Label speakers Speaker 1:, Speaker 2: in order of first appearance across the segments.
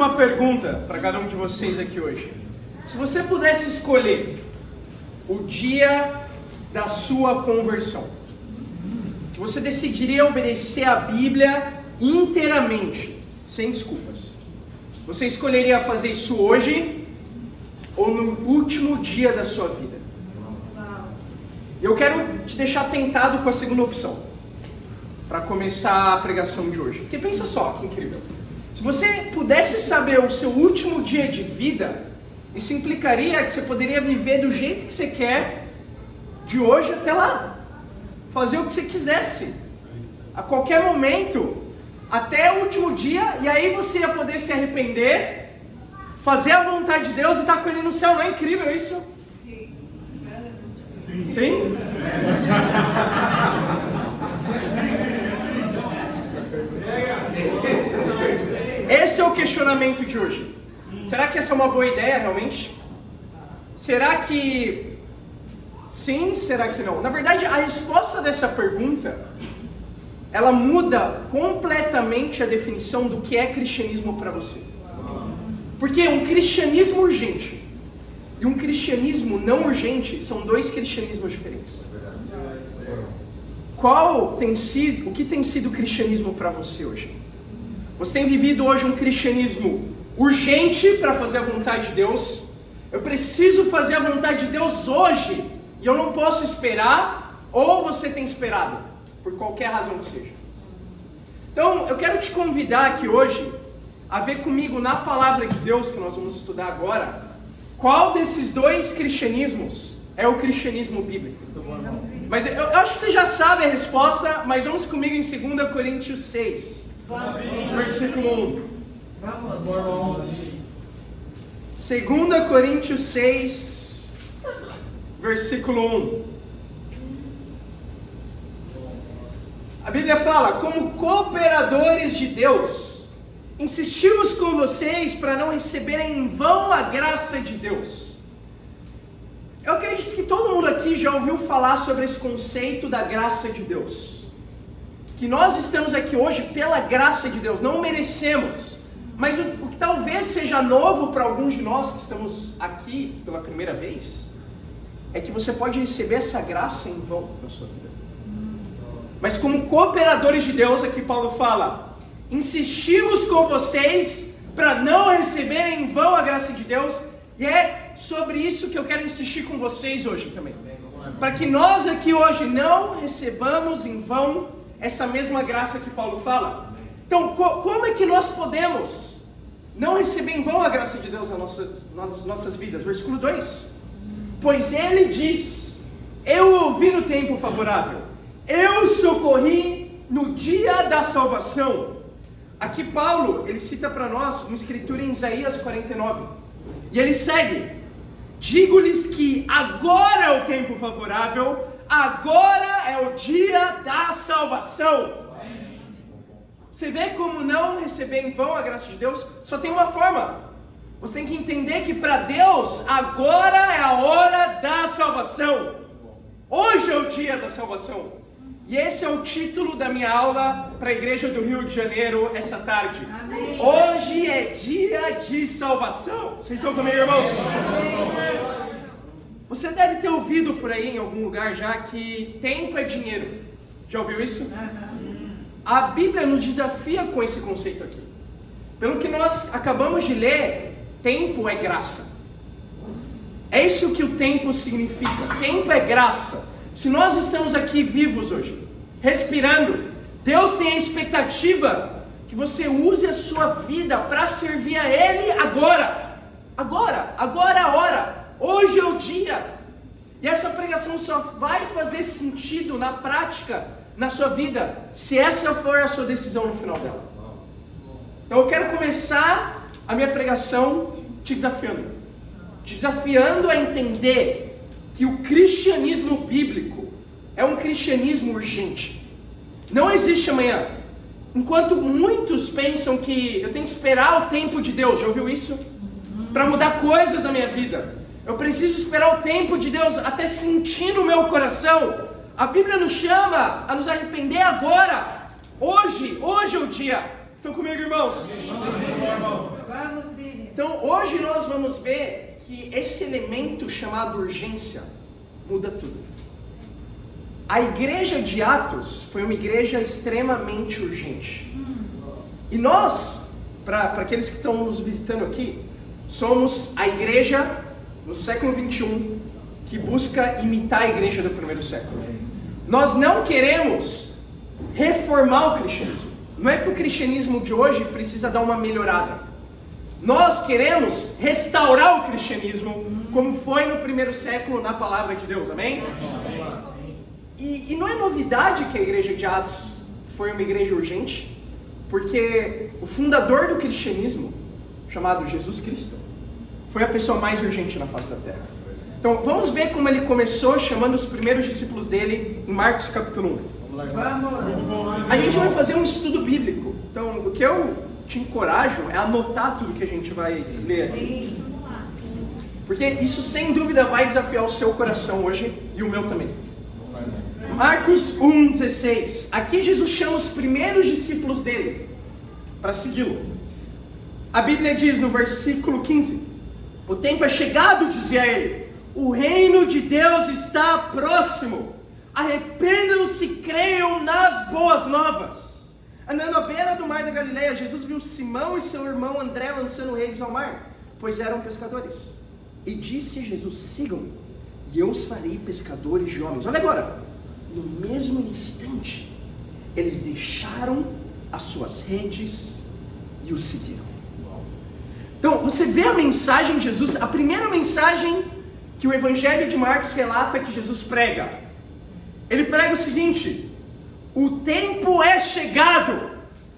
Speaker 1: uma pergunta para cada um de vocês aqui hoje. Se você pudesse escolher o dia da sua conversão, que você decidiria obedecer a Bíblia inteiramente, sem desculpas, você escolheria fazer isso hoje ou no último dia da sua vida? Eu quero te deixar tentado com a segunda opção, para começar a pregação de hoje. Porque pensa só, que incrível. Se você pudesse saber o seu último dia de vida, isso implicaria que você poderia viver do jeito que você quer, de hoje até lá. Fazer o que você quisesse, a qualquer momento, até o último dia, e aí você ia poder se arrepender, fazer a vontade de Deus e estar com Ele no céu. Não é incrível isso? Sim? Esse é o questionamento de hoje. Será que essa é uma boa ideia realmente? Será que sim? Será que não? Na verdade, a resposta dessa pergunta, ela muda completamente a definição do que é cristianismo para você. Porque um cristianismo urgente e um cristianismo não urgente são dois cristianismos diferentes. O que tem sido o cristianismo para você hoje? Você tem vivido hoje um cristianismo urgente para fazer a vontade de Deus? Eu preciso fazer a vontade de Deus hoje e eu não posso esperar, ou você tem esperado, por qualquer razão que seja. Então, eu quero te convidar aqui hoje a ver comigo na palavra de Deus, que nós vamos estudar agora, qual desses dois cristianismos é o cristianismo bíblico. Mas eu acho que você já sabe a resposta, mas vamos comigo em 2 Coríntios 6, versículo 1. 2 Coríntios 6, versículo 1. A Bíblia fala: como cooperadores de Deus, insistimos com vocês para não receberem em vão a graça de Deus. Eu acredito que todo mundo aqui já ouviu falar sobre esse conceito da graça de Deus. Que nós estamos aqui hoje pela graça de Deus, não merecemos. Mas o que talvez seja novo para alguns de nós que estamos aqui pela primeira vez, é que você pode receber essa graça em vão na sua vida. Mas como cooperadores de Deus, aqui Paulo fala: insistimos com vocês para não receberem em vão a graça de Deus. E é sobre isso que eu quero insistir com vocês hoje também. Para que nós aqui hoje não recebamos em vão essa mesma graça que Paulo fala. Então, como é que nós podemos não receber em vão a graça de Deus nas nossas vidas? Versículo 2. Pois ele diz: eu ouvi no tempo favorável, eu socorri no dia da salvação. Aqui Paulo, ele cita para nós uma escritura em Isaías 49. E ele segue: digo-lhes que agora é o tempo favorável, agora é o dia da salvação. Você vê como não receber em vão a graça de Deus? Só tem uma forma. Você tem que entender que para Deus, agora é a hora da salvação. Hoje é o dia da salvação. E esse é o título da minha aula para a igreja do Rio de Janeiro essa tarde. Amém. Hoje é dia de salvação. Vocês estão comigo, irmãos? Amém. Você deve ter ouvido por aí em algum lugar já que tempo é dinheiro. Já ouviu isso? A Bíblia nos desafia com esse conceito aqui. Pelo que nós acabamos de ler, tempo é graça. É isso que o tempo significa. Tempo é graça. Se nós estamos aqui vivos hoje, respirando, Deus tem a expectativa que você use a sua vida para servir a Ele agora. Agora é a hora. Hoje é o dia. E essa pregação só vai fazer sentido na prática, na sua vida, se essa for a sua decisão no final dela. Então eu quero começar a minha pregação te desafiando a entender que o cristianismo bíblico é um cristianismo urgente. Não existe amanhã. Enquanto muitos pensam que eu tenho que esperar o tempo de Deus, já ouviu isso? Para mudar coisas na minha vida. Eu preciso esperar o tempo de Deus até sentir no meu coração. A Bíblia nos chama a nos arrepender agora. Hoje é o dia. Estão comigo, irmãos?
Speaker 2: Sim.
Speaker 3: Vamos, Vini.
Speaker 1: Então, hoje nós vamos ver que esse elemento chamado urgência muda tudo. A igreja de Atos foi uma igreja extremamente urgente. E nós, para aqueles que estão nos visitando aqui, somos a igreja no século 21 que busca imitar a igreja do primeiro século. Nós não queremos reformar o cristianismo. Não é que o cristianismo de hoje precisa dar uma melhorada. Nós queremos restaurar o cristianismo como foi no primeiro século na palavra de Deus, amém? E não é novidade que a igreja de Atos foi uma igreja urgente, porque o fundador do cristianismo, chamado Jesus Cristo, foi a pessoa mais urgente na face da terra. Então vamos ver como ele começou chamando os primeiros discípulos dele em Marcos capítulo 1.
Speaker 3: Vamos.
Speaker 1: A gente vai fazer um estudo bíblico, então o que eu te encorajo é anotar tudo que a gente vai ler aqui.
Speaker 3: Sim.
Speaker 1: Porque isso sem dúvida vai desafiar o seu coração hoje e o meu também. Marcos 1,16. Aqui Jesus chama os primeiros discípulos dele para segui-lo. A Bíblia diz no versículo 15: o tempo é chegado, dizia ele, o reino de Deus está próximo. Arrependam-se e creiam nas boas novas. Andando à beira do mar da Galileia, Jesus viu Simão e seu irmão André lançando redes ao mar, pois eram pescadores. E disse a Jesus: sigam-me, e eu os farei pescadores de homens. Olha agora, no mesmo instante, eles deixaram as suas redes e o seguiram. Então, você vê a mensagem de Jesus, a primeira mensagem que o Evangelho de Marcos relata que Jesus prega. Ele prega o seguinte: o tempo é chegado.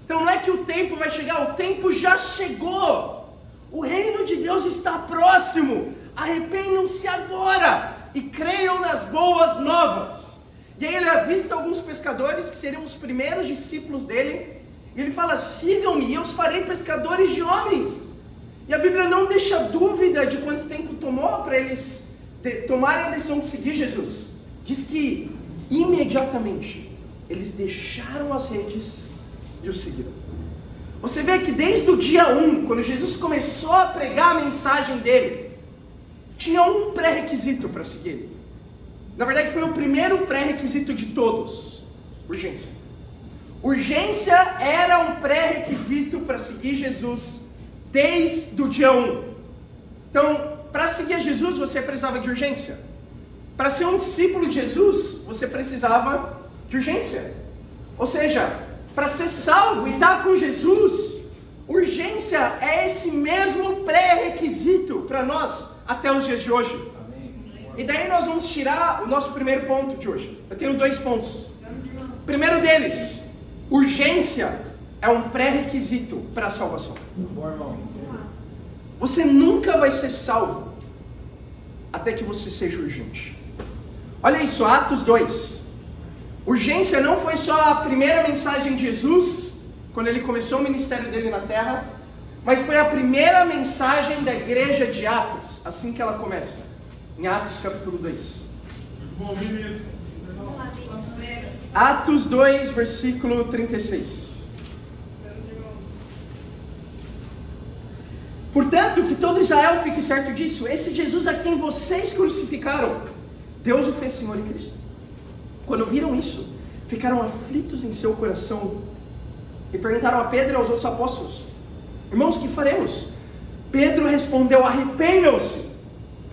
Speaker 1: Então não é que o tempo vai chegar, o tempo já chegou. O reino de Deus está próximo. Arrependam-se agora e creiam nas boas novas. E aí ele avista alguns pescadores que seriam os primeiros discípulos dele. E ele fala: sigam-me e eu os farei pescadores de homens. E a Bíblia não deixa dúvida de quanto tempo tomou para eles tomarem a decisão de seguir Jesus. Diz que imediatamente eles deixaram as redes e o seguiram. Você vê que desde o dia 1, quando Jesus começou a pregar a mensagem dele, tinha um pré-requisito para seguir ele. Na verdade foi o primeiro pré-requisito de todos: urgência. Urgência era um pré-requisito para seguir Jesus desde o dia 1. Então, para seguir a Jesus você precisava de urgência. Para ser um discípulo de Jesus, você precisava de urgência. Ou seja, para ser salvo e estar com Jesus, urgência é esse mesmo pré-requisito para nós até os dias de hoje. E daí nós vamos tirar o nosso primeiro ponto de hoje. Eu tenho 2 pontos. Primeiro deles, urgência é um pré-requisito para a salvação. Você nunca vai ser salvo até que você seja urgente. Olha isso, Atos 2. Urgência não foi só a primeira mensagem de Jesus, quando ele começou o ministério dele na terra, mas foi a primeira mensagem da igreja de Atos, assim que ela começa, em Atos capítulo 2. Atos 2, versículo 36. Portanto, que todo Israel fique certo disso: esse Jesus a quem vocês crucificaram, Deus o fez Senhor e Cristo. Quando viram isso, ficaram aflitos em seu coração e perguntaram a Pedro e aos outros apóstolos: irmãos, que faremos? Pedro respondeu: arrependam-se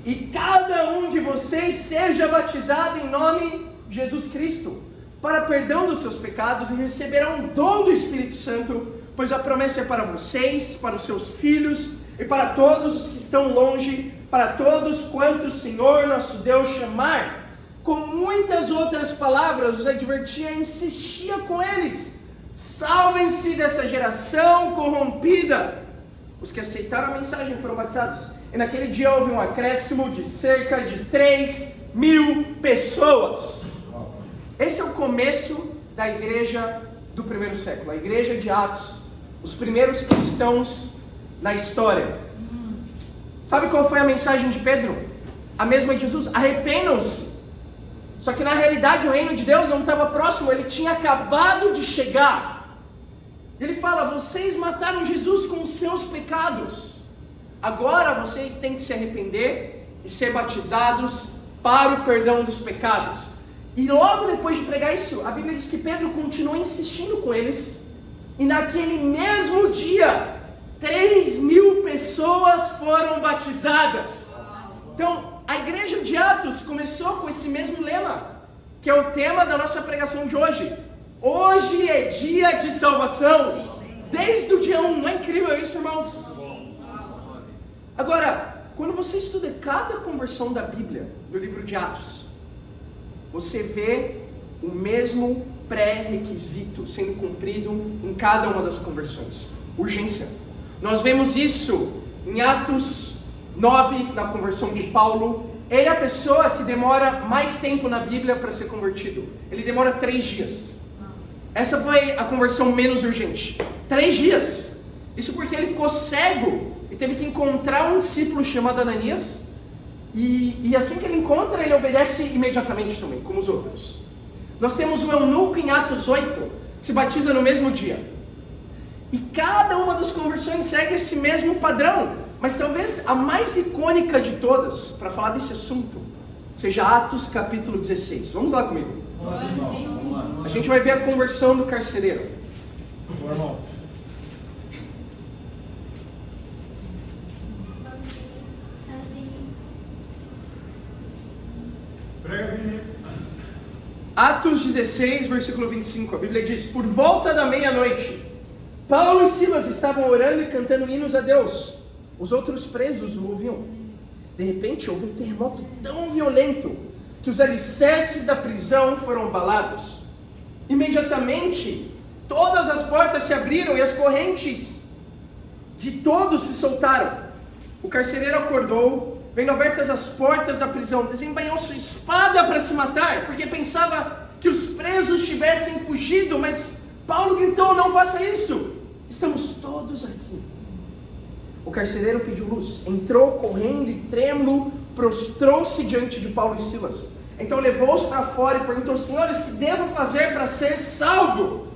Speaker 1: e cada um de vocês seja batizado em nome de Jesus Cristo para perdão dos seus pecados, e receberão o dom do Espírito Santo, pois a promessa é para vocês, para os seus filhos e para todos os que estão longe, para todos quantos o Senhor nosso Deus chamar. Com muitas outras palavras os advertia e insistia com eles: salvem-se dessa geração corrompida. Os que aceitaram a mensagem foram batizados, e naquele dia houve um acréscimo de cerca de 3.000 pessoas. Esse é o começo da igreja do primeiro século, a igreja de Atos, os primeiros cristãos na história. Sabe qual foi a mensagem de Pedro? A mesma de Jesus: arrependam-se. Só que na realidade o reino de Deus não estava próximo, ele tinha acabado de chegar. Ele fala: vocês mataram Jesus com os seus pecados. Agora vocês têm que se arrepender e ser batizados para o perdão dos pecados. E logo depois de pregar isso, a Bíblia diz que Pedro continuou insistindo com eles. E naquele mesmo dia, 3.000 pessoas foram batizadas. Então, a igreja de Atos começou com esse mesmo lema, que é o tema da nossa pregação de hoje. Hoje é dia de salvação, desde o dia 1. Não é incrível isso, irmãos? Agora, quando você estuda cada conversão da Bíblia, no livro de Atos, você vê o mesmo pré-requisito sendo cumprido em cada uma das conversões: urgência. Nós vemos isso em Atos 9, na conversão de Paulo. Ele é a pessoa que demora mais tempo na Bíblia para ser convertido. Ele demora 3 dias. Essa foi a conversão menos urgente. 3 dias. Isso porque ele ficou cego e teve que encontrar um discípulo chamado Ananias. E assim que ele encontra, ele obedece imediatamente também, como os outros. Nós temos o eunuco em Atos 8, que se batiza no mesmo dia. E cada uma das conversões segue esse mesmo padrão. Mas talvez a mais icônica de todas, para falar desse assunto, seja Atos capítulo 16. Vamos lá comigo. A gente vai ver a conversão do carcereiro. Atos 16, versículo 25. A Bíblia diz: por volta da meia-noite, Paulo e Silas estavam orando e cantando hinos a Deus. Os outros presos o ouviam. De repente houve um terremoto tão violento que os alicerces da prisão foram abalados. Imediatamente todas as portas se abriram e as correntes de todos se soltaram. O carcereiro acordou, vendo abertas as portas da prisão, desembainhou sua espada para se matar, porque pensava que os presos tivessem fugido. Mas Paulo gritou: não faça isso, estamos todos aqui. O carcereiro pediu luz, entrou correndo e trêmulo, prostrou-se diante de Paulo e Silas. Então levou-os para fora e perguntou: senhores, que devo fazer para ser salvo?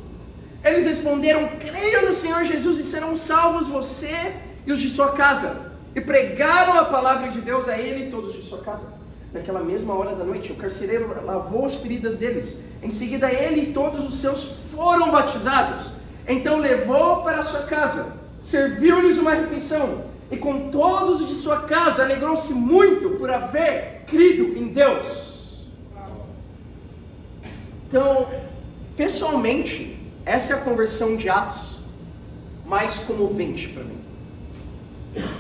Speaker 1: Eles responderam: creia no Senhor Jesus e serão salvos você e os de sua casa. E pregaram a palavra de Deus a ele e todos de sua casa. Naquela mesma hora da noite, o carcereiro lavou as feridas deles. Em seguida, ele e todos os seus foram batizados. Então levou para sua casa, serviu-lhes uma refeição, e com todos os de sua casa alegrou-se muito por haver crido em Deus. Então, pessoalmente, essa é a conversão de Atos mais comovente para mim.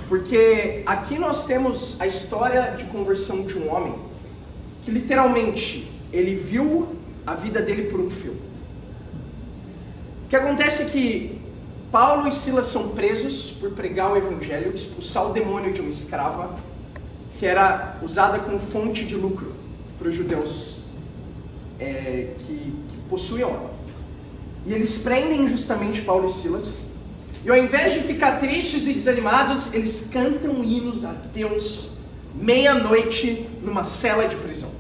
Speaker 1: Porque aqui nós temos a história de conversão de um homem que literalmente ele viu a vida dele por um fio. O que acontece é que Paulo e Silas são presos por pregar o evangelho, expulsar o demônio de uma escrava que era usada como fonte de lucro para os judeus que possuíam ela. E eles prendem injustamente Paulo e Silas. E ao invés de ficar tristes e desanimados, eles cantam hinos a Deus meia-noite numa cela de prisão.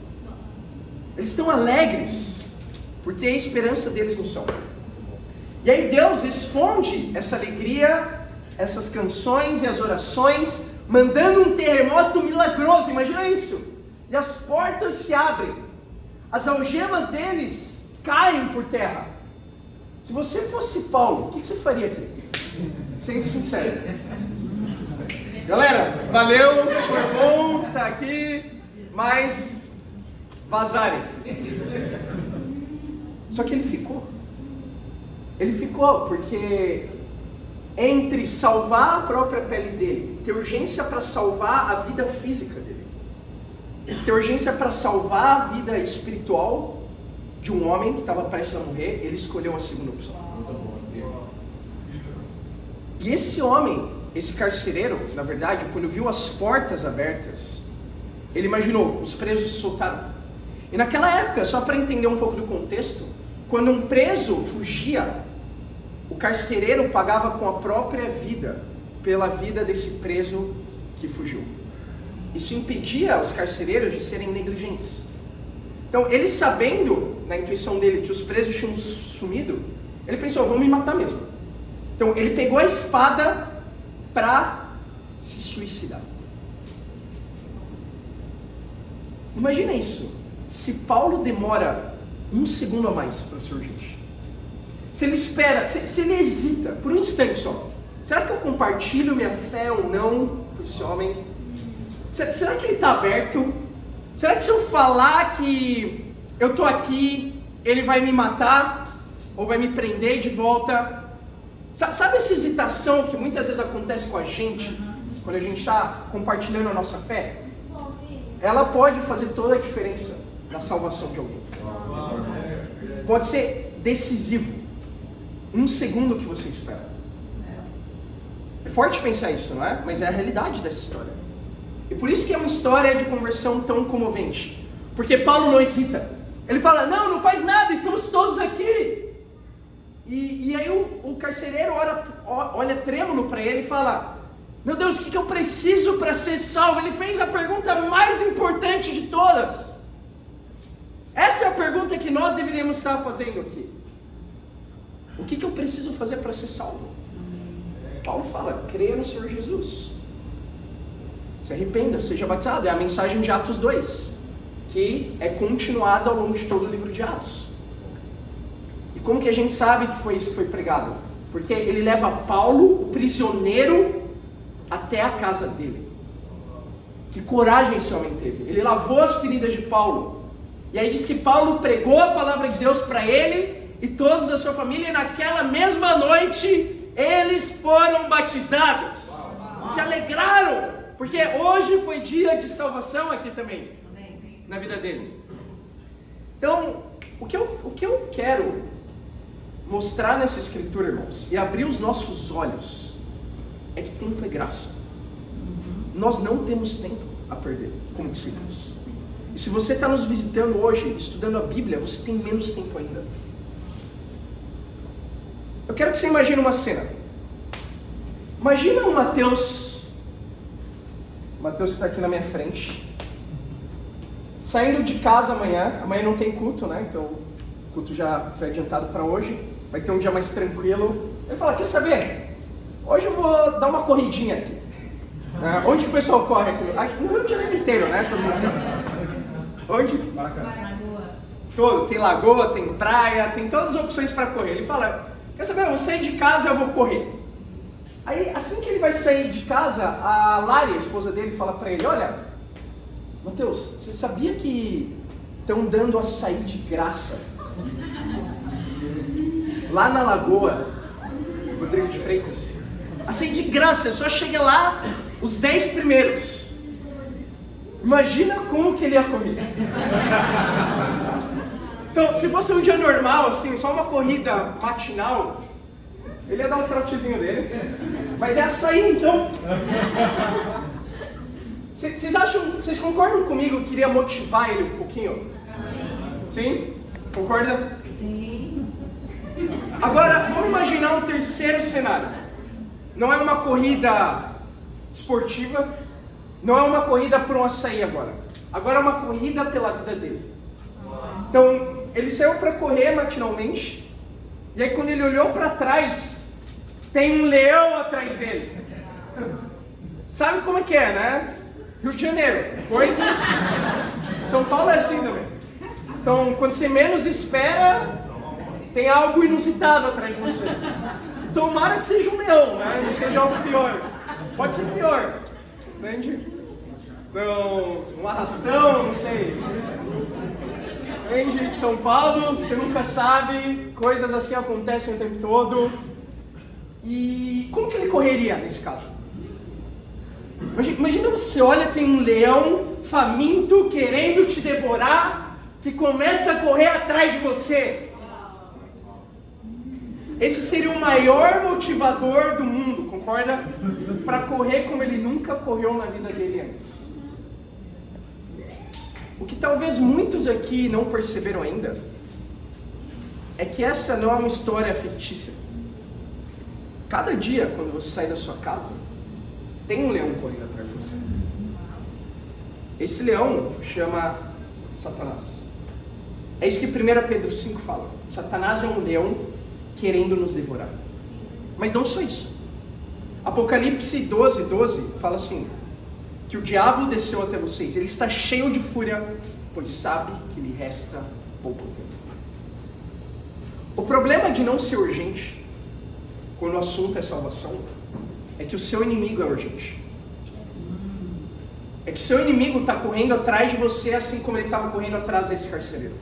Speaker 1: Eles estão alegres por ter a esperança deles no céu. E aí Deus responde essa alegria, essas canções e as orações, mandando um terremoto milagroso. Imagina isso. E as portas se abrem. As algemas deles caem por terra. Se você fosse Paulo, o que você faria aqui? Sendo sincero. Galera, valeu, foi bom estar aqui, mas vazarem. Só que ele ficou. Ele ficou porque entre salvar a própria pele dele, ter urgência para salvar a vida física dele, ter urgência para salvar a vida espiritual de um homem que estava prestes a morrer, ele escolheu a segunda opção. E esse homem, esse carcereiro, na verdade, quando viu as portas abertas, ele imaginou: os presos se soltaram. E naquela época, só para entender um pouco do contexto, quando um preso fugia, o carcereiro pagava com a própria vida pela vida desse preso que fugiu. Isso impedia os carcereiros de serem negligentes. Então, ele sabendo, na intuição dele, que os presos tinham sumido, ele pensou: vão me matar mesmo. Então ele pegou a espada para se suicidar. Imagina isso, se Paulo demora 1 segundo a mais para surgir. Se ele espera, se ele hesita por um instante só. Será que eu compartilho minha fé ou não com esse homem? Será que ele está aberto? Será que se eu falar que eu estou aqui, ele vai me matar? Ou vai me prender de volta? Sabe essa hesitação que muitas vezes acontece com a gente, quando a gente está compartilhando a nossa fé? Ela pode fazer toda a diferença na salvação de alguém. Pode ser decisivo. 1 segundo que você espera. É forte pensar isso, não é? Mas é a realidade dessa história. E por isso que é uma história de conversão tão comovente. Porque Paulo não hesita. Ele fala, não faz nada, estamos todos aqui. E aí o carcereiro olha trêmulo para ele e fala, meu Deus, o que eu preciso para ser salvo? Ele fez a pergunta mais importante de todas. Essa é a pergunta que nós deveríamos estar fazendo aqui. O que eu preciso fazer para ser salvo? Paulo fala, creia no Senhor Jesus. Se arrependa, seja batizado. É a mensagem de Atos 2, que é continuada ao longo de todo o livro de Atos. E como que a gente sabe que foi isso que foi pregado? Porque ele leva Paulo, o prisioneiro, até a casa dele. Que coragem esse homem teve. Ele lavou as feridas de Paulo. E aí diz que Paulo pregou a palavra de Deus para ele e todos da sua família. E naquela mesma noite, eles foram batizados. E se alegraram. Porque hoje foi dia de salvação aqui também. Na vida dele. Então, o que eu quero mostrar nessa escritura, irmãos, e abrir os nossos olhos, é que tempo é graça. Nós não temos tempo a perder como discípulos. E se você está nos visitando hoje, estudando a Bíblia, você tem menos tempo ainda. Eu quero que você imagine uma cena. Imagina o Mateus que está aqui na minha frente, saindo de casa amanhã não tem culto, né? Então o culto já foi adiantado para hoje, vai ter um dia mais tranquilo. Ele fala, quer saber? Hoje eu vou dar uma corridinha aqui. Onde que o pessoal corre aqui? No Rio de Janeiro inteiro, né? Todo mundo. Onde? Todo. Tem lagoa, tem praia, tem todas as opções para correr. Ele fala, quer saber? Eu vou sair de casa e eu vou correr. Aí, assim que ele vai sair de casa, a Lari, a esposa dele, fala para ele, olha, Mateus, você sabia que estão dando açaí de graça lá na Lagoa Rodrigo de Freitas? Açaí de graça, só chega lá os 10 primeiros. Imagina como que ele ia correr. Então, se fosse um dia normal, assim, só uma corrida matinal, ele ia dar um trotezinho dele. Mas é açaí, então. Vocês concordam comigo que queria motivar ele um pouquinho? Sim? Concorda?
Speaker 3: Sim.
Speaker 1: Agora, vamos imaginar um terceiro cenário. Não é uma corrida esportiva, não é uma corrida por um açaí agora. Agora é uma corrida pela vida dele. Então, ele saiu para correr matinalmente, e aí quando ele olhou para trás, tem um leão atrás dele. Sabe como é que é, né? Rio de Janeiro, coisas... São Paulo é assim também. Então, quando você menos espera, tem algo inusitado atrás de você. Tomara que seja um leão, né? Não seja algo pior. Pode ser pior, entende? Então, um arrastão, não sei. Entende? São Paulo, você nunca sabe, coisas assim acontecem o tempo todo. E como que ele correria nesse caso? Imagina você olha, tem um leão faminto querendo te devorar, que começa a correr atrás de você. Esse seria o maior motivador do mundo, concorda? Para correr como ele nunca correu na vida dele antes. O que talvez muitos aqui não perceberam ainda é que essa não é uma história fictícia. Cada dia, quando você sai da sua casa, tem um leão correndo atrás de você. Esse leão chama Satanás. É isso que 1 Pedro 5 fala. Satanás é um leão querendo nos devorar. Mas não só isso. Apocalipse 12:12 fala assim, que o diabo desceu até vocês, ele está cheio de fúria, pois sabe que lhe resta pouco tempo. O problema de não ser urgente, quando o assunto é salvação, é que o seu inimigo é urgente. É que seu inimigo está correndo atrás de você, assim como ele estava correndo atrás desse carcereiro.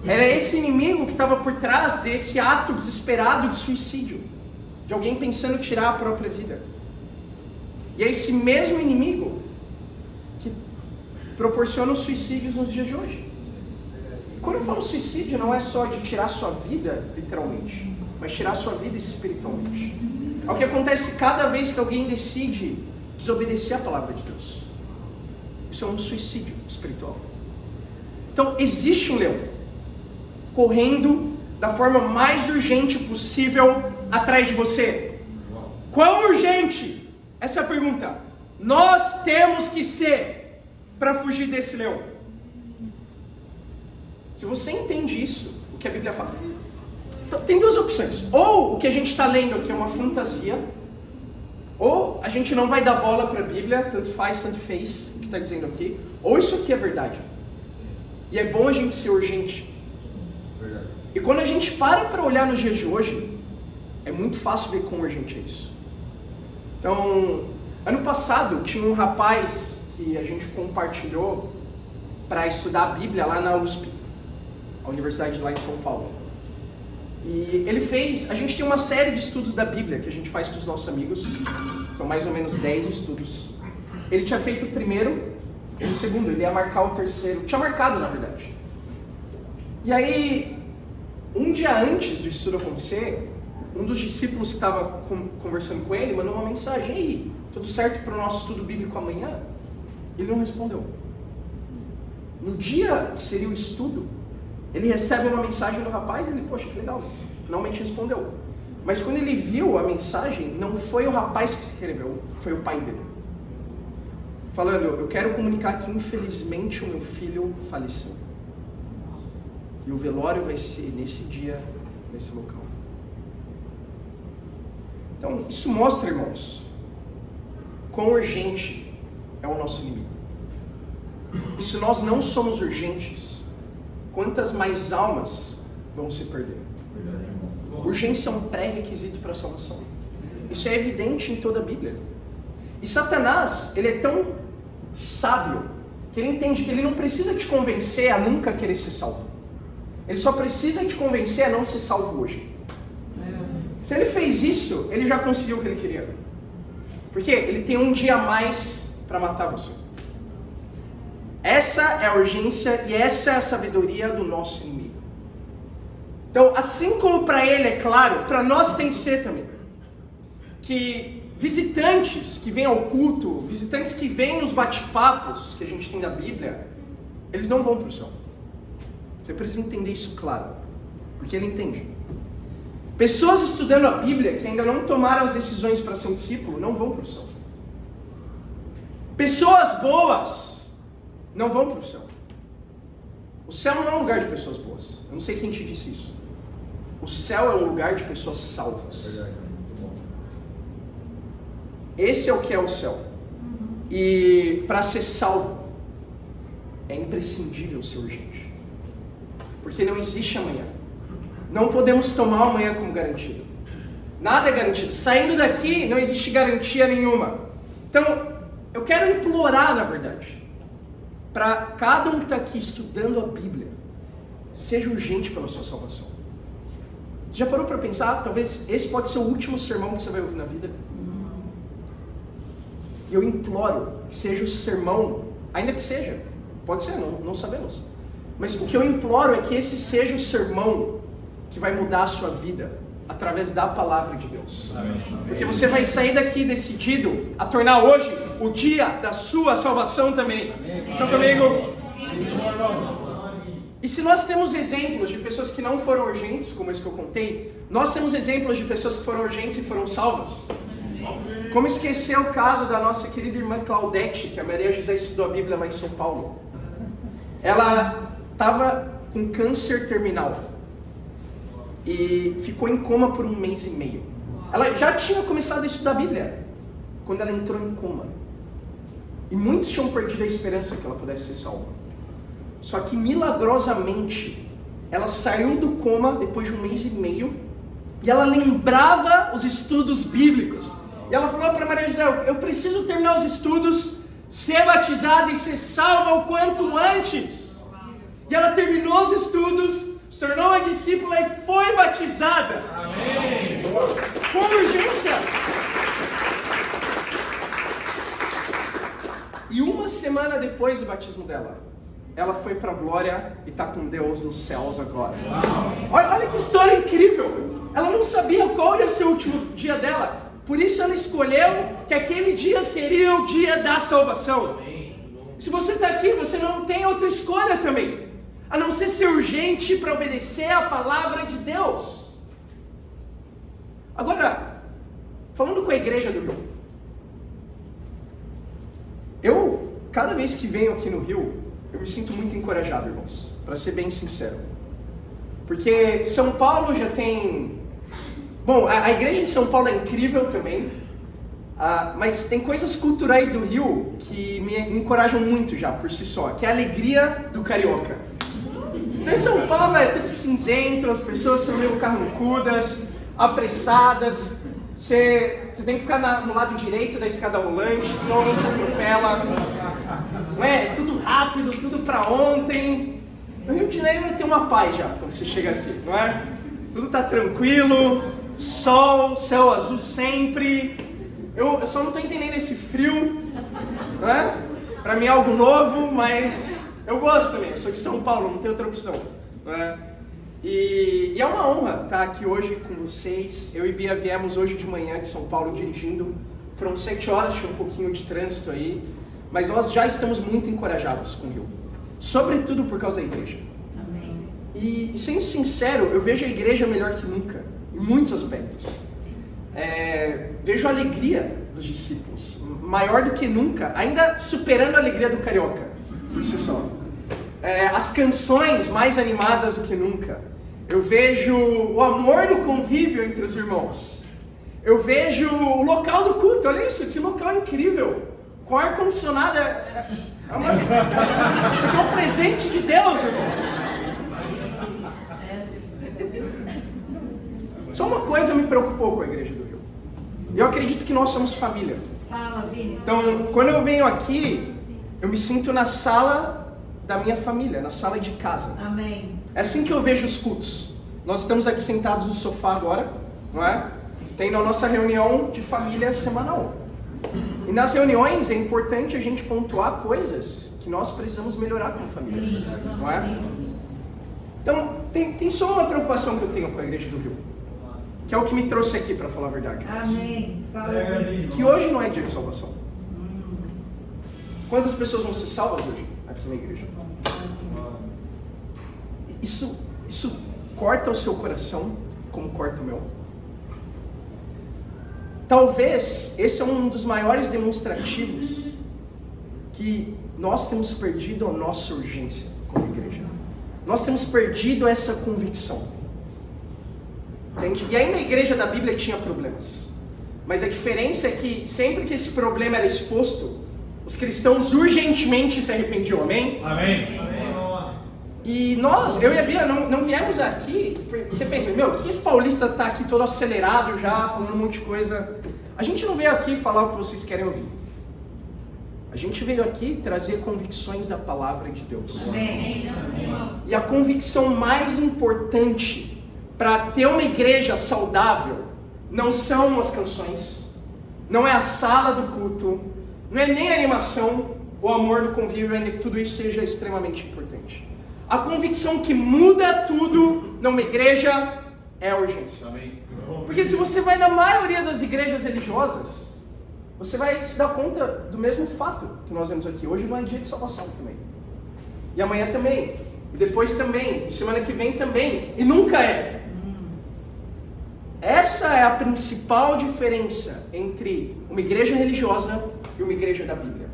Speaker 1: Era esse inimigo que estava por trás desse ato desesperado de suicídio, de alguém pensando em tirar a própria vida. E é esse mesmo inimigo que proporciona os suicídios nos dias de hoje. E quando eu falo suicídio, não é só de tirar sua vida, literalmente, mas tirar sua vida espiritualmente. É o que acontece cada vez que alguém decide desobedecer a palavra de Deus. Isso é um suicídio espiritual. Então, existe um leão correndo da forma mais urgente possível atrás de você. Quão urgente? Essa é a pergunta. Nós temos que ser para fugir desse leão. Se você entende isso, o que a Bíblia fala, então, tem duas opções. Ou o que a gente está lendo aqui é uma fantasia, ou a gente não vai dar bola para a Bíblia, tanto faz, tanto fez, o que está dizendo aqui, ou isso aqui é verdade. E é bom a gente ser urgente. Verdade. E quando a gente para olhar nos dias de hoje, é muito fácil ver quão urgente é isso. Então, ano passado tinha um rapaz que a gente compartilhou para estudar a Bíblia lá na USP, a universidade lá em São Paulo. E ele fez, a gente tem uma série de estudos da Bíblia que a gente faz com os nossos amigos, são mais ou menos 10 estudos. Ele tinha feito o primeiro e o segundo, ele ia marcar o terceiro, tinha marcado na verdade. E aí, um dia antes do estudo acontecer, um dos discípulos que estava conversando com ele mandou uma mensagem: "Ei, tudo certo para o nosso estudo bíblico amanhã?" Ele não respondeu. No dia que seria o estudo, ele recebe uma mensagem do rapaz e ele, poxa, que legal, finalmente respondeu. Mas quando ele viu a mensagem, não foi o rapaz que escreveu, foi o pai dele. Falando: "Eu quero comunicar que infelizmente o meu filho faleceu. E o velório vai ser nesse dia, nesse local." Então, isso mostra, irmãos, quão urgente é o nosso inimigo. E se nós não somos urgentes, quantas mais almas vão se perder? Urgência é um pré-requisito para a salvação. Isso é evidente em toda a Bíblia. E Satanás, ele é tão sábio que ele entende que ele não precisa te convencer a nunca querer ser salvo. Ele só precisa te convencer a não ser salvo hoje. Se ele fez isso, ele já conseguiu o que ele queria. Porque ele tem um dia a mais para matar você. Essa é a urgência e essa é a sabedoria do nosso inimigo. Então, assim como para ele é claro, para nós tem que ser também. Que visitantes que vêm ao culto, visitantes que vêm nos bate-papos que a gente tem da Bíblia, eles não vão para o céu. Você precisa entender isso claro, porque ele entende. Pessoas estudando a Bíblia que ainda não tomaram as decisões para ser um discípulo, não vão para o céu. Pessoas boas não vão para o céu. O céu não é um lugar de pessoas boas. Eu não sei quem te disse isso. O céu é um lugar de pessoas salvas. Esse é o que é o céu. E para ser salvo, é imprescindível ser urgente. Porque não existe amanhã. Não podemos tomar o amanhã como garantido. Nada é garantido. Saindo daqui, não existe garantia nenhuma. Então, eu quero implorar, na verdade, para cada um que está aqui estudando a Bíblia, seja urgente pela sua salvação. Já parou para pensar? Talvez esse pode ser o último sermão que você vai ouvir na vida. E eu imploro que seja o sermão, ainda que seja, pode ser, não sabemos. Mas o que eu imploro é que esse seja o sermão que vai mudar a sua vida através da palavra de Deus. Amém. Porque você vai sair daqui decidido a tornar hoje o dia da sua salvação também. Estão comigo? E se nós temos exemplos de pessoas que não foram urgentes, como esse que eu contei, nós temos exemplos de pessoas que foram urgentes e foram salvas. Como esquecer o caso da nossa querida irmã Claudete, que a Maria José estudou a Bíblia lá em São Paulo. Ela estava com câncer terminal. e ficou em coma por 1 mês e meio. Ela já tinha começado a estudar a Bíblia quando ela entrou em coma. E muitos tinham perdido a esperança que ela pudesse ser salva. Só que milagrosamente, ela saiu do coma depois de 1 mês e meio e ela lembrava os estudos bíblicos. E ela falou para Maria José: eu preciso terminar os estudos, ser batizada e ser salva o quanto antes. E ela terminou os estudos, se tornou uma discípula e foi batizada.
Speaker 2: Amém.
Speaker 1: Com urgência. E 1 semana depois do batismo dela, ela foi para a glória e está com Deus nos céus agora. Olha que história incrível! Ela não sabia qual ia ser o último dia dela. Por isso ela escolheu que aquele dia seria o dia da salvação. Se você está aqui, você não tem outra escolha também, a não ser urgente para obedecer a palavra de Deus. Agora, falando com a igreja do Rio, cada vez que venho aqui no Rio, eu me sinto muito encorajado, irmãos, para ser bem sincero. Porque São Paulo já tem... Bom, a igreja de São Paulo é incrível também, mas tem coisas culturais do Rio que me encorajam muito já, por si só, que é a alegria do carioca. Então em São Paulo é tudo cinzento, as pessoas são meio carrancudas, apressadas, você tem que ficar no lado direito da escada rolante, senão alguém te atropela. Não é? Tudo rápido, tudo pra ontem. No Rio de Janeiro tem uma paz já, quando você chega aqui, não é? Tudo tá tranquilo, sol, céu azul sempre. Eu só não tô entendendo esse frio, não é? Pra mim é algo novo, mas eu gosto também. Eu sou de São Paulo, não tem outra opção, não é? E é uma honra estar aqui hoje com vocês. Eu e Bia viemos hoje de manhã de São Paulo dirigindo. Foram 7 horas, tinha um pouquinho de trânsito aí. Mas nós já estamos muito encorajados com o Rio. Sobretudo por causa da igreja.
Speaker 3: Amém.
Speaker 1: E sendo sincero, eu vejo a igreja melhor que nunca, em muitos aspectos. Vejo a alegria dos discípulos, maior do que nunca, ainda superando a alegria do carioca, por si só. As canções mais animadas do que nunca. Eu vejo o amor no convívio entre os irmãos. Eu vejo o local do culto, olha isso, que local incrível. Com ar-condicionado, isso aqui é um presente de Deus, irmãos. Só uma coisa me preocupou com a igreja do Rio. Eu acredito que nós somos família.
Speaker 3: Fala, Vini.
Speaker 1: Então, quando eu venho aqui, eu me sinto na sala da minha família, na sala de casa.
Speaker 3: Amém.
Speaker 1: É assim que eu vejo os cultos. Nós estamos aqui sentados no sofá agora, não é? Tem a nossa reunião de família semanal. E nas reuniões é importante a gente pontuar coisas que nós precisamos melhorar como família, não é? Então, tem só uma preocupação que eu tenho com a igreja do Rio, que é o que me trouxe aqui, para falar a verdade.
Speaker 3: Amém. Fala, Vini.
Speaker 1: Que hoje não é dia de salvação. Quantas pessoas vão ser salvas hoje aqui na igreja? Isso corta o seu coração como corta o meu. Talvez esse é um dos maiores demonstrativos que nós temos perdido a nossa urgência como igreja. Nós temos perdido essa convicção. Entende? E ainda a igreja da Bíblia tinha problemas. Mas a diferença é que sempre que esse problema era exposto, os cristãos urgentemente se arrependiam. Amém?
Speaker 2: Amém.
Speaker 1: E nós, eu e a Bia, não viemos aqui, você pensa, que esse paulista está aqui todo acelerado já, falando um monte de coisa. A gente não veio aqui falar o que vocês querem ouvir. A gente veio aqui trazer convicções da palavra de Deus.
Speaker 3: Amém.
Speaker 1: E a convicção mais importante para ter uma igreja saudável não são as canções, não é a sala do culto, não é nem a animação, o amor do convívio, ainda que tudo isso seja extremamente importante. A convicção que muda tudo numa igreja é a urgência.
Speaker 2: Amém.
Speaker 1: Porque se você vai na maioria das igrejas religiosas, você vai se dar conta do mesmo fato que nós vemos aqui. Hoje não é dia de salvação também. E amanhã também. E depois também. E semana que vem também. E nunca é. Essa é a principal diferença entre uma igreja religiosa e uma igreja da Bíblia.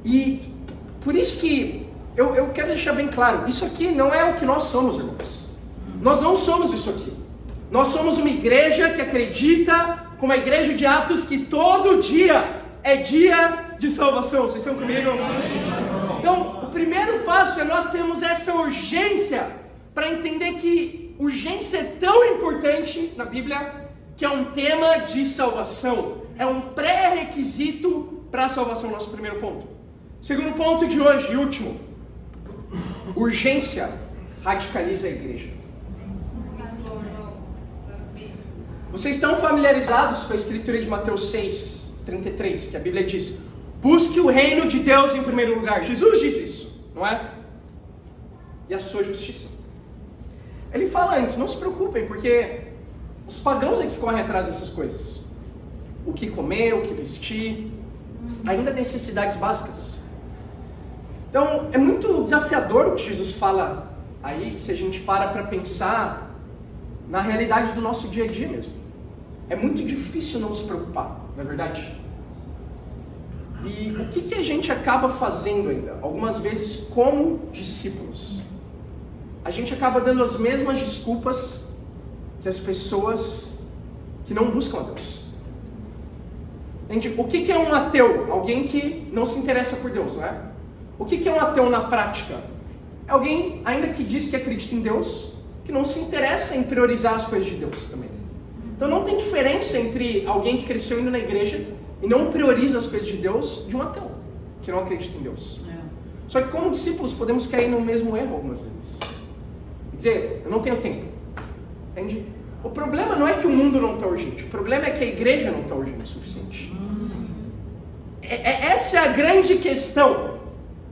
Speaker 1: E por isso que eu quero deixar bem claro, isso aqui não é o que nós somos, irmãos. Nós não somos isso aqui. Nós somos uma igreja que acredita, como a igreja de Atos, que todo dia é dia de salvação. Vocês estão comigo? Então, o primeiro passo é nós termos essa urgência para entender que urgência é tão importante na Bíblia que é um tema de salvação. É um pré-requisito para a salvação, nosso primeiro ponto. Segundo ponto de hoje e último. Urgência radicaliza a igreja. Vocês estão familiarizados com a escritura de Mateus 6:33, que a Bíblia diz: busque o reino de Deus em primeiro lugar. Jesus diz isso, não é? E a sua justiça. Ele fala antes, não se preocupem, porque os pagãos é que correm atrás dessas coisas. O que comer, o que vestir, ainda necessidades básicas. Então, é muito desafiador o que Jesus fala aí, se a gente para pensar na realidade do nosso dia a dia mesmo. É muito difícil não se preocupar, não é verdade? E o que a gente acaba fazendo ainda? Algumas vezes como discípulos. A gente acaba dando as mesmas desculpas que as pessoas que não buscam a Deus. Entende? O que é um ateu? Alguém que não se interessa por Deus, não é? O que é um ateu na prática? É alguém, ainda que diz que acredita em Deus, que não se interessa em priorizar as coisas de Deus também. Então não tem diferença entre alguém que cresceu indo na igreja e não prioriza as coisas de Deus de um ateu, que não acredita em Deus. Só que como discípulos podemos cair no mesmo erro algumas vezes. Dizer, eu não tenho tempo. Entende? O problema não é que o mundo não está urgente, o problema é que a igreja não está urgente o suficiente. Essa é a grande questão.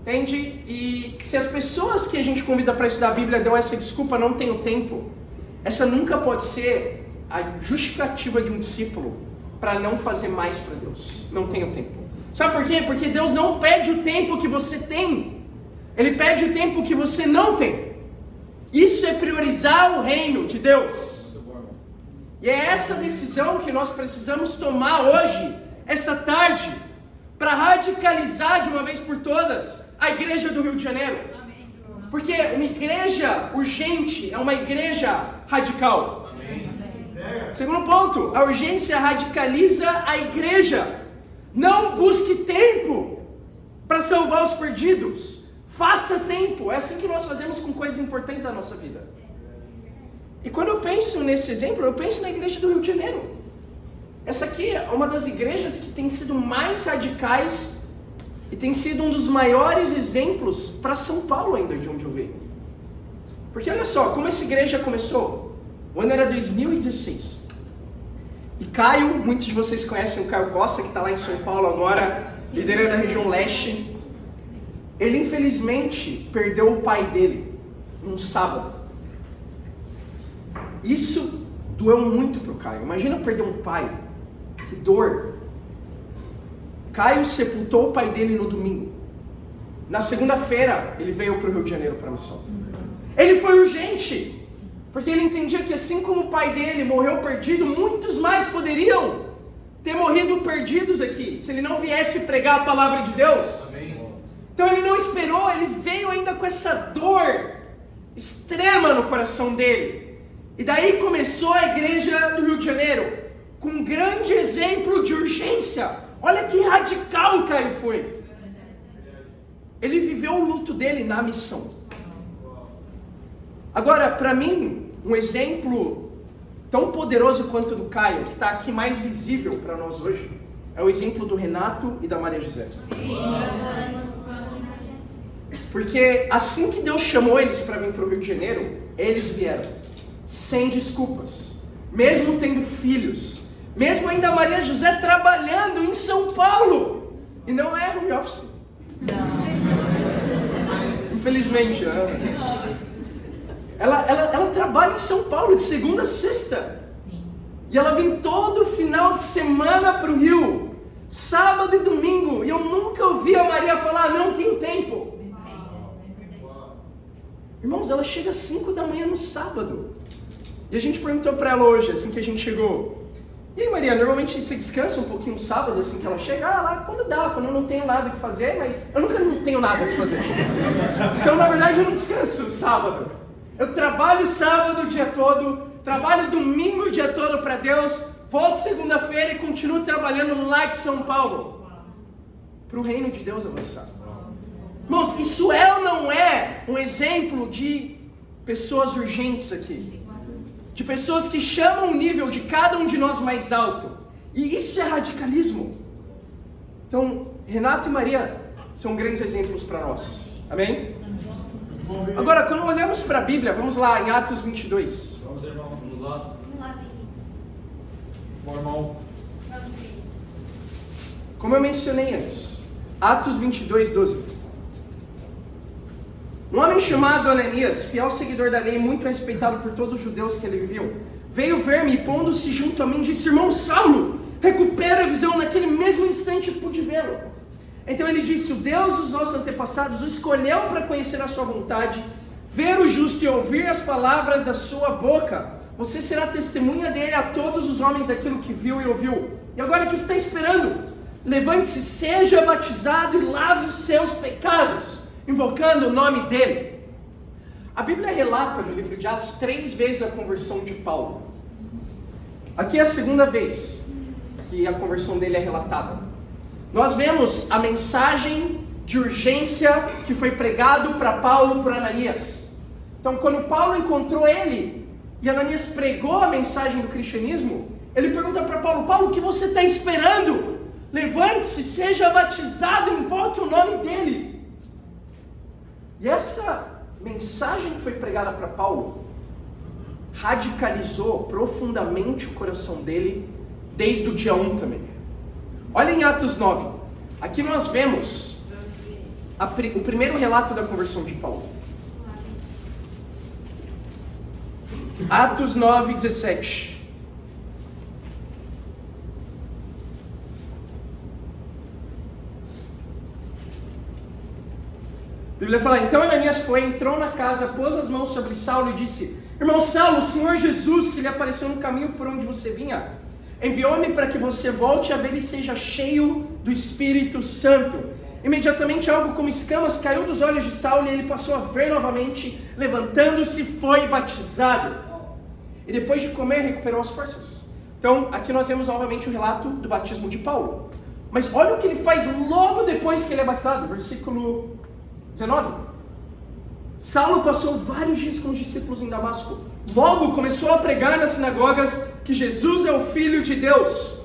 Speaker 1: Entende? E se as pessoas que a gente convida para estudar a Bíblia dão essa desculpa, não tenho tempo, essa nunca pode ser a justificativa de um discípulo para não fazer mais para Deus. Não tenho tempo. Sabe por quê? Porque Deus não pede o tempo que você tem. Ele pede o tempo que você não tem. Isso é priorizar o reino de Deus. E é essa decisão que nós precisamos tomar hoje, essa tarde, para radicalizar de uma vez por todas a igreja do Rio de Janeiro. Porque uma igreja urgente é uma igreja radical. Segundo ponto, a urgência radicaliza a igreja. Não busque tempo para salvar os perdidos. Faça tempo. É assim que nós fazemos com coisas importantes da nossa vida. E quando eu penso nesse exemplo, eu penso na igreja do Rio de Janeiro. Essa aqui é uma das igrejas que tem sido mais radicais e tem sido um dos maiores exemplos para São Paulo ainda, de onde eu venho. Porque olha só, como essa igreja começou. O ano era 2016. E Caio, muitos de vocês conhecem o Caio Costa, que está lá em São Paulo agora, liderando a região leste. Ele infelizmente perdeu o pai dele num sábado. Isso doeu muito para o Caio. Imagina perder um pai. Que dor. Caio sepultou o pai dele no domingo. Na segunda-feira ele veio para o Rio de Janeiro para a missão. Ele foi urgente. Porque ele entendia que assim como o pai dele morreu perdido, muitos mais poderiam ter morrido perdidos aqui, se ele não viesse pregar a palavra de Deus. Amém. Então ele não esperou, ele veio ainda com essa dor extrema no coração dele. E daí começou a igreja do Rio de Janeiro, com um grande exemplo de urgência. Olha que radical o Caio foi. Ele viveu o luto dele na missão. Agora, para mim, um exemplo tão poderoso quanto o do Caio, que está aqui mais visível para nós hoje, é o exemplo do Renato e da Maria José. Porque assim que Deus chamou eles para vir para o Rio de Janeiro, eles vieram, sem desculpas, mesmo tendo filhos, mesmo ainda a Maria José trabalhando em São Paulo, e não é home office. Infelizmente, né? Ela trabalha em São Paulo de segunda a sexta. E ela vem todo final de semana para o Rio, sábado e domingo. E eu nunca ouvi a Maria falar, não tenho tempo. Irmãos, ela chega às 5 da manhã no sábado. E a gente perguntou para ela hoje, assim que a gente chegou: e aí, Maria, normalmente você descansa um pouquinho no sábado, assim que ela chega? Ah, lá quando dá, quando eu não tenho nada que fazer, mas eu nunca não tenho nada que fazer. Então, na verdade, eu não descanso no sábado. Eu trabalho sábado o dia todo, trabalho domingo o dia todo para Deus, volto segunda-feira e continuo trabalhando lá de São Paulo, para o reino de Deus avançar. Irmãos, isso é ou não é um exemplo de pessoas urgentes aqui? De pessoas que chamam o nível de cada um de nós mais alto. E isso é radicalismo. Então, Renato e Maria são grandes exemplos para nós. Amém? Agora, quando olhamos para a Bíblia, vamos lá em Atos 22.
Speaker 2: Vamos, irmão, vamos lá.
Speaker 3: Vamos lá, Vini.
Speaker 2: Bom, irmão.
Speaker 3: Vamos, Vini.
Speaker 1: Como eu mencionei antes, Atos 22, 12. Um homem chamado Ananias, fiel seguidor da lei, muito respeitado por todos os judeus que ele viviam, veio ver-me e pondo-se junto a mim, disse: irmão Saulo, recupera a visão. Naquele mesmo instante pude vê-lo. Então ele disse: o Deus dos nossos antepassados o escolheu para conhecer a sua vontade, ver o justo e ouvir as palavras da sua boca. Você será testemunha dele a todos os homens daquilo que viu e ouviu. E agora o que está esperando? Levante-se, seja batizado e lave os seus pecados, invocando o nome dele. A Bíblia relata no livro de Atos 3 vezes a conversão de Paulo. Aqui é a segunda vez que a conversão dele é relatada. Nós vemos a mensagem de urgência que foi pregado para Paulo por Ananias. Então, quando Paulo encontrou ele e Ananias pregou a mensagem do cristianismo, ele pergunta para Paulo: Paulo, o que você está esperando? Levante-se, seja batizado e invoque o nome dele. E essa mensagem que foi pregada para Paulo radicalizou profundamente o coração dele desde o dia 1 também. Olha em Atos 9. Aqui nós vemos o primeiro relato da conversão de Paulo. Atos 9, 17. A Bíblia fala: então Ananias foi, entrou na casa, pôs as mãos sobre Saulo e disse: irmão Saulo, o Senhor Jesus, que lhe apareceu no caminho por onde você vinha, enviou-me para que você volte a ver e seja cheio do Espírito Santo. Imediatamente algo como escamas caiu dos olhos de Saulo e ele passou a ver novamente. Levantando-se, foi batizado. E depois de comer, recuperou as forças. Então, aqui nós vemos novamente o relato do batismo de Paulo. Mas olha o que ele faz logo depois que ele é batizado. Versículo 19. Saulo passou vários dias com os discípulos em Damasco. Logo começou a pregar nas sinagogas que Jesus é o Filho de Deus.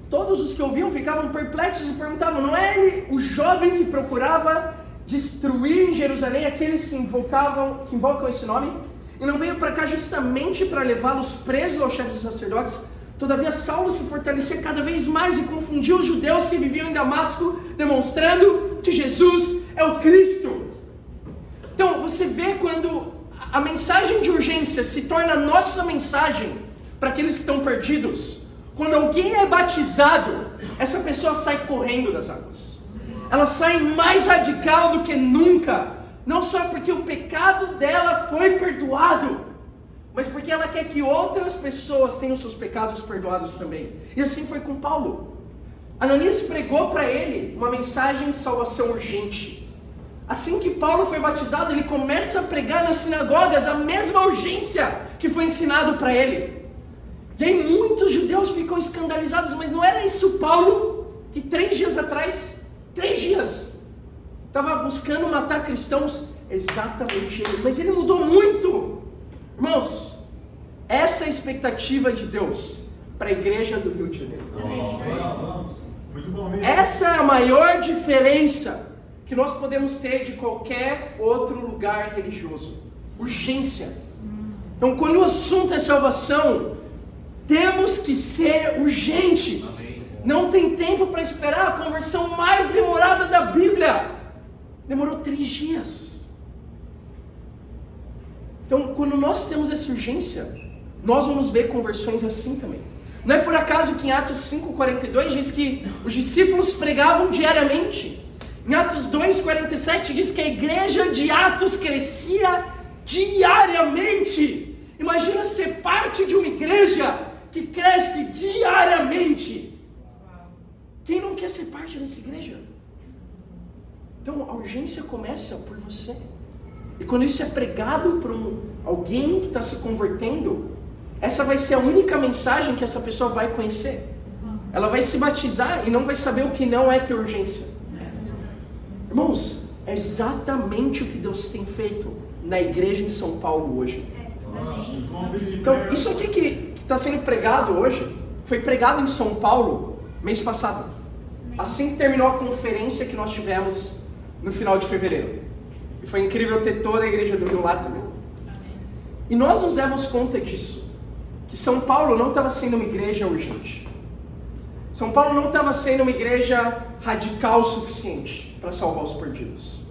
Speaker 1: Todos os que ouviam ficavam perplexos e perguntavam: não é ele o jovem que procurava destruir em Jerusalém aqueles que invocam esse nome? E não veio para cá justamente para levá-los presos aos chefes dos sacerdotes? Todavia Saulo se fortalecia cada vez mais e confundia os judeus que viviam em Damasco, demonstrando que Jesus é o Cristo. Então você vê quando a mensagem de urgência se torna nossa mensagem para aqueles que estão perdidos. Quando alguém é batizado, essa pessoa sai correndo das águas. Ela sai mais radical do que nunca. Não só porque o pecado dela foi perdoado, mas porque ela quer que outras pessoas tenham seus pecados perdoados também. E assim foi com Paulo. Ananias pregou para ele uma mensagem de salvação urgente. Assim que Paulo foi batizado, ele começa a pregar nas sinagogas a mesma urgência que foi ensinado para ele. E aí muitos judeus ficam escandalizados: mas não era isso Paulo que 3 dias atrás, 3 dias, estava buscando matar cristãos? Exatamente ele, mas ele mudou muito. Irmãos, essa é a expectativa de Deus para a igreja do Rio de Janeiro.
Speaker 2: Muito bom mesmo.
Speaker 1: Essa é a maior diferença que nós podemos ter de qualquer outro lugar religioso: urgência. Então, quando o assunto é salvação, temos que ser urgentes.
Speaker 2: Amém.
Speaker 1: Não tem tempo para esperar. A conversão mais demorada da Bíblia demorou 3 dias. Então, quando nós temos essa urgência, nós vamos ver conversões assim também. Não é por acaso que em Atos 5,42 diz que os discípulos pregavam diariamente. Em Atos 2,47 diz que a igreja de Atos crescia diariamente. Imagina ser parte de uma igreja que cresce diariamente. Quem não quer ser parte dessa igreja? Então a urgência começa por você. E quando isso é pregado alguém que está se convertendo, essa vai ser a única mensagem que essa pessoa vai conhecer. Ela vai se batizar e não vai saber o que não é ter urgência. Irmãos, é exatamente o que Deus tem feito na igreja em São Paulo hoje. Então, isso aqui que está sendo pregado hoje, foi pregado em São Paulo mês passado. Assim que terminou a conferência que nós tivemos no final de fevereiro. E foi incrível ter toda a igreja do Rio lá também. E nós nos demos conta disso. Que São Paulo não estava sendo uma igreja urgente. São Paulo não estava sendo uma igreja radical o suficiente para salvar os perdidos.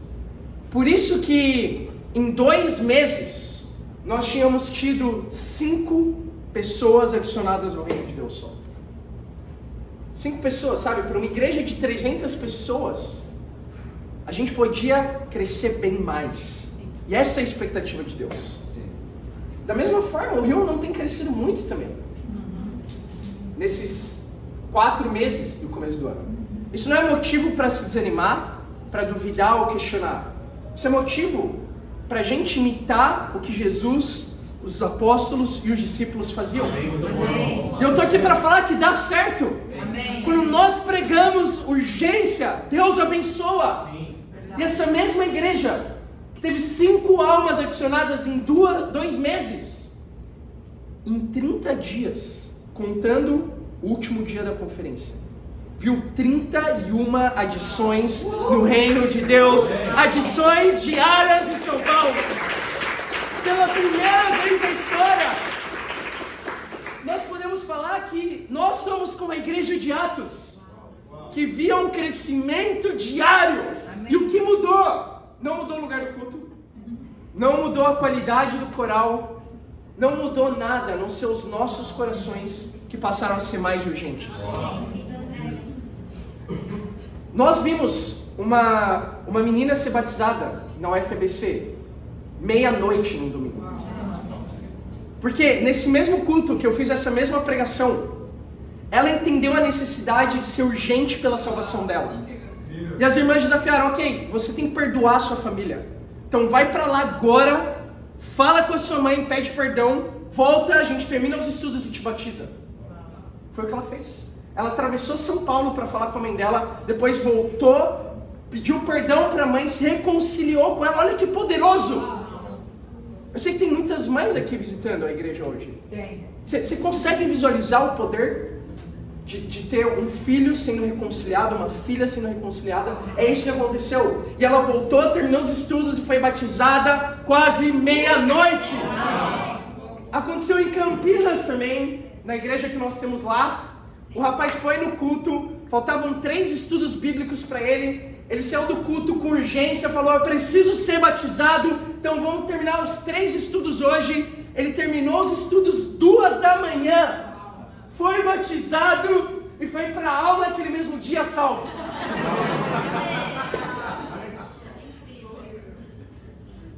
Speaker 1: Por isso que em 2 meses nós tínhamos tido 5 pessoas adicionadas ao reino de Deus só. 5 pessoas, sabe? Para uma igreja de 300 pessoas, a gente podia crescer bem mais. E essa é a expectativa de Deus. Da mesma forma, o Rio não tem crescido muito também. Nesses 4 meses do começo do ano. Isso não é motivo para se desanimar, para duvidar ou questionar. Isso é motivo para a gente imitar o que Jesus, os apóstolos e os discípulos faziam. E eu estou aqui para falar que dá certo. Amém. Quando nós pregamos urgência, Deus abençoa. Sim. E essa mesma igreja que teve 5 almas adicionadas em 2 meses, em 30 dias, contando o último dia da conferência, viu 31 adições no reino de Deus, adições diárias em São Paulo. Pela primeira vez na história, nós podemos falar que nós somos como a igreja de Atos, que via um crescimento diário. Amém. E o que mudou? Não mudou o lugar do culto, não mudou a qualidade do coral, não mudou nada, a não ser os nossos corações que passaram a ser mais urgentes. Nós vimos uma menina ser batizada na UFBC, meia-noite no domingo. Porque nesse mesmo culto que eu fiz essa mesma pregação, ela entendeu a necessidade de ser urgente pela salvação dela. E as irmãs desafiaram, ok, você tem que perdoar a sua família. Então vai pra lá agora, fala com a sua mãe, pede perdão, volta, a gente termina os estudos e te batiza. Foi o que ela fez. Ela atravessou São Paulo para falar com a mãe dela, depois voltou, pediu perdão para a mãe, se reconciliou com ela. Olha que poderoso! Eu sei que tem muitas mães aqui visitando a igreja hoje. Você consegue visualizar o poder de ter um filho sendo reconciliado, uma filha sendo reconciliada? É isso que aconteceu. E ela voltou, terminou os estudos e foi batizada quase meia-noite. Aconteceu em Campinas também, na igreja que nós temos lá. O rapaz foi no culto, faltavam 3 estudos bíblicos para ele. Ele saiu do culto com urgência, falou, eu preciso ser batizado, então vamos terminar os 3 estudos hoje. Ele terminou os estudos 2 da manhã, foi batizado e foi para a aula aquele mesmo dia salvo.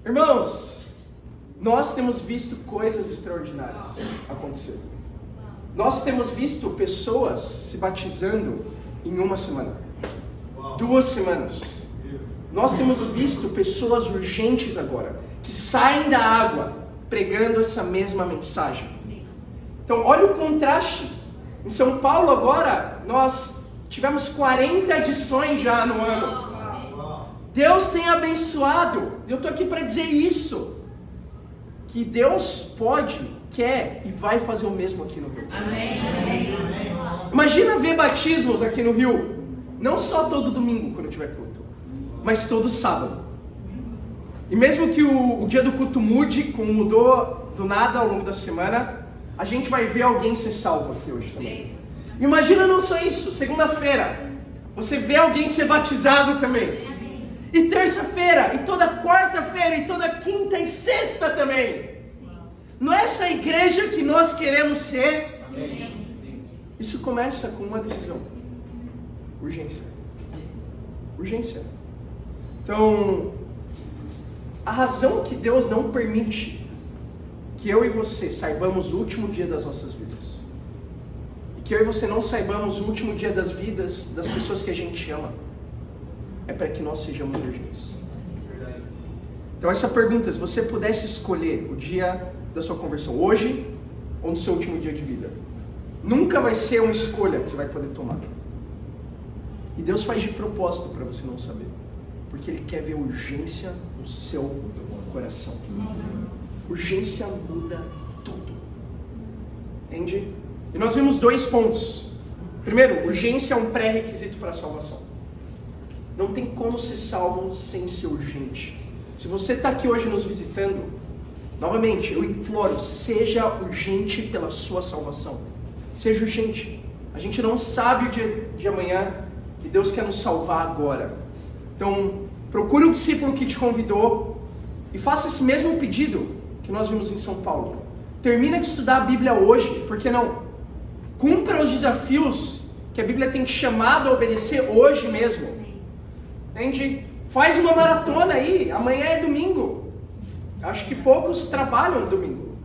Speaker 1: Irmãos, nós temos visto coisas extraordinárias acontecer. Nós temos visto pessoas se batizando em 1 semana, 2 semanas. Nós temos visto pessoas urgentes agora, que saem da água pregando essa mesma mensagem. Então olha o contraste. Em São Paulo agora, nós tivemos 40 edições já no ano. Deus tem abençoado. Eu estou aqui para dizer isso. Que Deus pode, quer e vai fazer o mesmo aqui no Rio. Amém. Imagina ver batismos aqui no Rio, não só todo domingo quando tiver culto, mas todo sábado. E mesmo que o dia do culto mude, como mudou do nada ao longo da semana, a gente vai ver alguém ser salvo aqui hoje também. Imagina não só isso, segunda-feira, você vê alguém ser batizado também. E terça-feira, e toda quarta-feira, e toda quinta e sexta também. Não é essa igreja que nós queremos ser? Isso começa com uma decisão. Urgência. Urgência. Então, a razão que Deus não permite que eu e você saibamos o último dia das nossas vidas, e que eu e você não saibamos o último dia das vidas das pessoas que a gente ama, é para que nós sejamos urgentes. Então essa pergunta, se você pudesse escolher o dia da sua conversão, hoje ou no seu último dia de vida, nunca vai ser uma escolha que você vai poder tomar. E Deus faz de propósito para você não saber, porque Ele quer ver urgência no seu coração. Urgência muda tudo. Entende? E nós vimos 2 pontos. Primeiro, urgência é um pré-requisito para a salvação. Não tem como ser salvo sem ser urgente. Se você está aqui hoje nos visitando, novamente, eu imploro, seja urgente pela sua salvação. Seja urgente. A gente não sabe o dia de amanhã e Deus quer nos salvar agora. Então, procure o discípulo que te convidou e faça esse mesmo pedido que nós vimos em São Paulo. Termina de estudar a Bíblia hoje, por que não? Cumpra os desafios que a Bíblia tem te chamado a obedecer hoje mesmo. Entende? Faz uma maratona aí, amanhã é domingo. Acho que poucos trabalham domingo.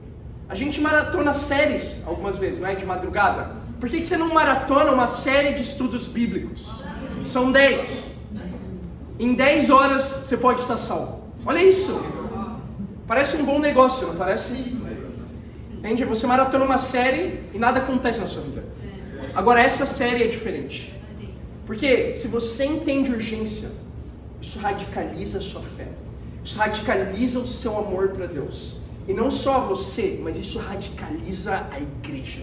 Speaker 1: A gente maratona séries algumas vezes, não é? De madrugada. Por que você não maratona uma série de estudos bíblicos? São 10. Em 10 horas você pode estar salvo. Olha isso. Parece um bom negócio, não parece? Entende? Você maratona uma série e nada acontece na sua vida. Agora essa série é diferente. Porque se você entende urgência, isso radicaliza a sua fé. Isso radicaliza o seu amor para Deus. E não só você, mas isso radicaliza a igreja.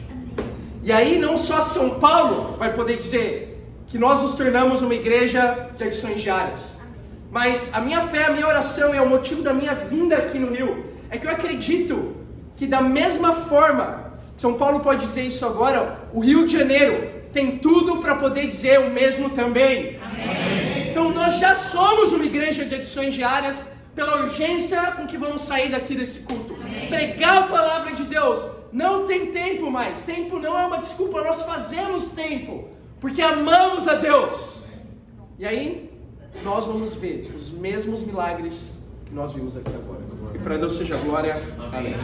Speaker 1: E aí não só São Paulo vai poder dizer que nós nos tornamos uma igreja de adições diárias. Mas a minha fé, a minha oração e o motivo da minha vinda aqui no Rio é que eu acredito que da mesma forma, São Paulo pode dizer isso agora, o Rio de Janeiro tem tudo para poder dizer o mesmo também. Amém. Então nós já somos uma igreja de adições diárias pela urgência com que vamos sair daqui desse culto. Amém. Pregar a palavra de Deus. Não tem tempo mais. Tempo não é uma desculpa, nós fazemos tempo. Porque amamos a Deus. E aí, nós vamos ver os mesmos milagres que nós vimos aqui agora. E para Deus seja glória. Amém.